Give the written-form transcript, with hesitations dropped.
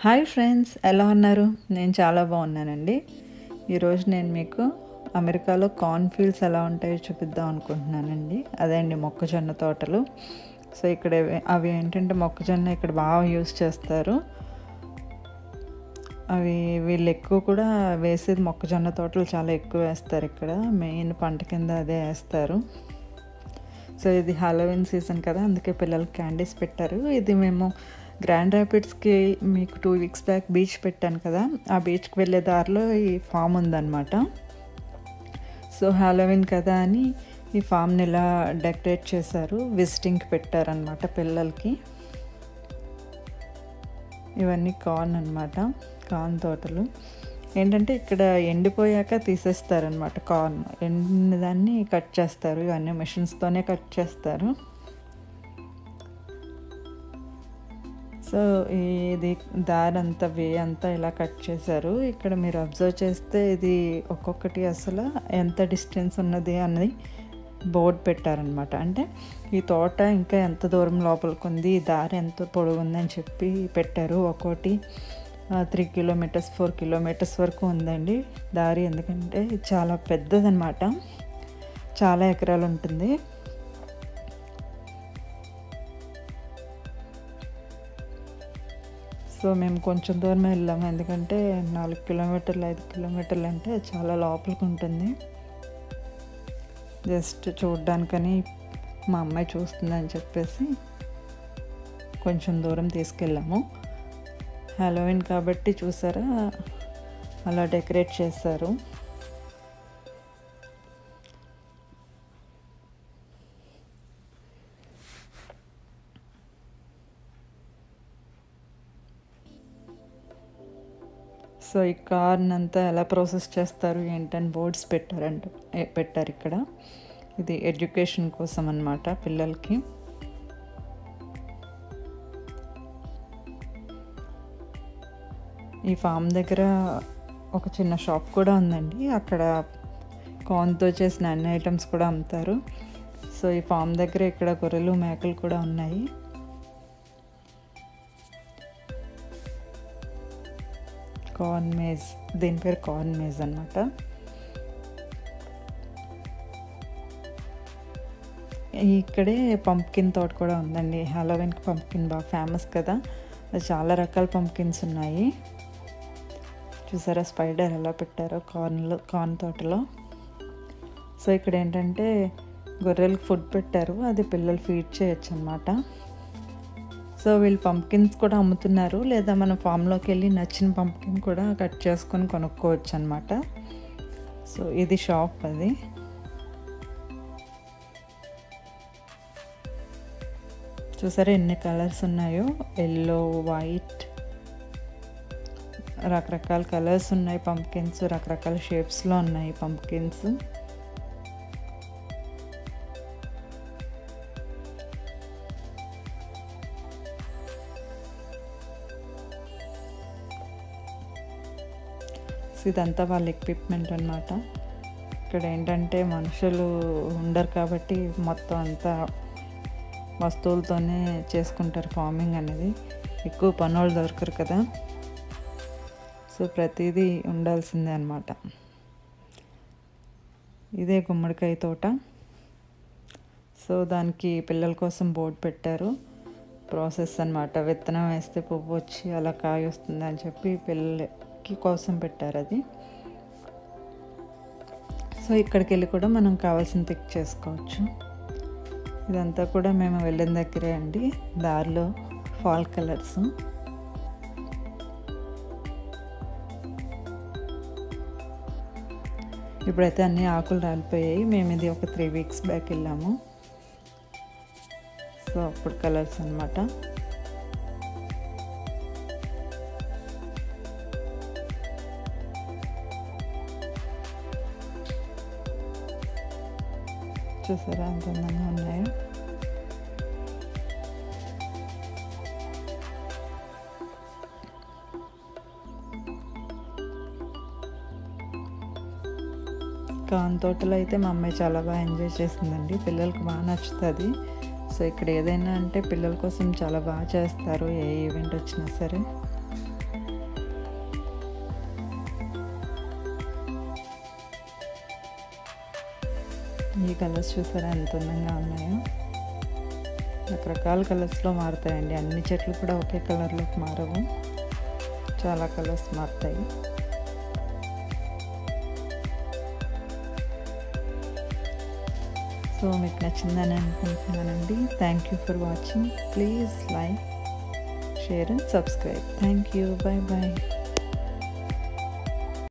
Hi friends, ఎలా ఉన్నారు? నేను చాలా బాగున్నానండి. ఈరోజు నేను మీకు అమెరికాలో కార్న్ ఫీల్డ్స్ ఎలా ఉంటాయో చూపిద్దాం అనుకుంటున్నానండి. అదే అండి మొక్కజొన్న తోటలు. సో ఇక్కడ అవి ఏంటంటే మొక్కజొన్న ఇక్కడ బాగా యూస్ చేస్తారు. అవి వీళ్ళు ఎక్కువ కూడా వేసేది మొక్కజొన్న తోటలు చాలా ఎక్కువ వేస్తారు. ఇక్కడ మెయిన్ పంట కింద అదే వేస్తారు. సో ఇది హాలోవిన్ సీజన్ కదా, అందుకే పిల్లలకి క్యాండీస్ పెట్టారు. ఇది మేము గ్రాండ్ ర్యాపిడ్స్కి మీకు 2 వీక్స్ బ్యాక్ బీచ్ పెట్టాను కదా, ఆ బీచ్కి వెళ్ళే దారిలో ఈ ఫామ్ ఉందన్నమాట. సో హాలోవిన్ కదా అని ఈ ఫామ్ని ఇలా డెకరేట్ చేశారు, విజిటింగ్కి పెట్టారనమాట పిల్లలకి. ఇవన్నీ కార్న్ అనమాట, కార్న్ తోటలు. ఏంటంటే ఇక్కడ ఎండిపోయాక తీసేస్తారనమాట కార్న్, ఎండిన దాన్ని కట్ చేస్తారు. ఇవన్నీ మెషిన్స్తోనే కట్ చేస్తారు. సో ఇది దారి అంతా వే అంతా ఇలా కట్ చేశారు. ఇక్కడ మీరు అబ్జర్వ్ చేస్తే ఇది ఒక్కొక్కటి అసలు ఎంత డిస్టెన్స్ ఉన్నది అన్నది బోర్డ్ పెట్టారనమాట. అంటే ఈ తోట ఇంకా ఎంత దూరం లోపలికి ఉంది, ఈ దారి ఎంత పొడవుందని చెప్పి పెట్టారు. ఒక్కోటి 3 కిలోమీటర్స్ 4 కిలోమీటర్స్ వరకు ఉందండి దారి. ఎందుకంటే చాలా పెద్దదన్నమాట, చాలా ఎకరాలు ఉంటుంది. సో మేము కొంచెం దూరమే వెళ్ళాము, ఎందుకంటే 4 కిలోమీటర్లు 5 కిలోమీటర్లు అంటే చాలా లోపలికి ఉంటుంది. జస్ట్ చూడ్డానికని మా అమ్మాయి చూస్తుందని చెప్పేసి కొంచెం దూరం తీసుకెళ్ళాము. హాలోవిన్ కాబట్టి చూసారా అలా డెకరేట్ చేశారు. సో ఈ కార్న్ అంతా ఎలా ప్రాసెస్ చేస్తారు ఏంటని బోర్డ్స్ పెట్టారు ఇక్కడ. ఇది ఎడ్యుకేషన్ కోసం అన్నమాట పిల్లలకి. ఈ ఫామ్ దగ్గర ఒక చిన్న షాప్ కూడా ఉందండి, అక్కడ కార్న్తో చేసిన అన్ని ఐటమ్స్ కూడా అమ్ముతారు. సో ఈ ఫామ్ దగ్గర ఇక్కడ గొర్రెలు మేకలు కూడా ఉన్నాయి. కార్న్ మేజ్, దీని పేరు కార్న్ మేజ్ అనమాట. ఇక్కడే పంప్కిన్ తోట కూడా ఉందండి. హాలోవిన్కి పంప్కిన్ బాగా ఫేమస్ కదా, చాలా రకాల పంప్కిన్స్ ఉన్నాయి. చూసారా స్పైడర్ ఎలా పెట్టారో కార్న్ తోటలో. సో ఇక్కడ ఏంటంటే గొర్రెలకు ఫుడ్ పెట్టారు, అది పిల్లలు ఫీడ్ చేయొచ్చు అనమాట. సో వీళ్ళు పంప్కిన్స్ కూడా అమ్ముతున్నారు, లేదా మనం ఫామ్లోకి వెళ్ళి నచ్చిన పంప్కిన్ కూడా కట్ చేసుకొని కొనుక్కోవచ్చు అనమాట. సో ఇది షాప్. అది చూసారా ఎన్ని కలర్స్ ఉన్నాయో, ఎల్లో, వైట్, రకరకాల కలర్స్ ఉన్నాయి పంప్కిన్స్. రకరకాల షేప్స్లో ఉన్నాయి పంప్కిన్స్. ఇదంతా వాళ్ళ ఎక్విప్మెంట్ అనమాట. ఇక్కడ ఏంటంటే మనుషులు ఉండరు కాబట్టి మొత్తం అంతా వస్తువులతోనే చేసుకుంటారు ఫార్మింగ్ అనేది. ఎక్కువ పనులు దొరకరు కదా, సో ప్రతిదీ ఉండాల్సిందే అనమాట. ఇదే గుమ్మడికాయ తోట. సో దానికి పిల్లల కోసం బోర్డు పెట్టారు, ప్రాసెస్ అనమాట. విత్తనం వేస్తే పువ్వు వచ్చి అలా కాయ వస్తుంది అని చెప్పి పిల్లలకి కోసం పెట్టారు అది. సో ఇక్కడికి వెళ్ళి కూడా మనం కావాల్సిన పిక్ చేసుకోవచ్చు. ఇదంతా కూడా మేము వెళ్ళిన దగ్గరే అండి, దారిలో ఫాల్ కలర్స్. ఇప్పుడైతే అన్ని ఆకులు రాలిపోయాయి. మేము ఇది ఒక 3 వీక్స్ బ్యాక్ వెళ్ళాము. సో అప్పుడు కలర్స్ అనమాట. చూసారా ఎంత అందంగా ఉన్నాయో. కార్న్ తోటలో అయితే మా అమ్మాయి చాలా బాగా ఎంజాయ్ చేసిందండి, పిల్లలకి బాగా నచ్చుతుంది. సో ఇక్కడ ఏదైనా అంటే పిల్లల కోసం చాలా బాగా చేస్తారు, ఏ ఈవెంట్ వచ్చినా సరే. ఈ కలర్స్ చూసారా ఎంత అందంగా ఉన్నాయో. రకరకాల కలర్స్లో మారుతాయండి. అన్ని చెట్లు కూడా ఒకే కలర్లోకి మారవు, చాలా కలర్స్ మారుతాయి. సో మీకు నచ్చిందని అనుకుంటున్నానండి. Thank you for watching. Please like, share and subscribe. Thank you. Bye bye.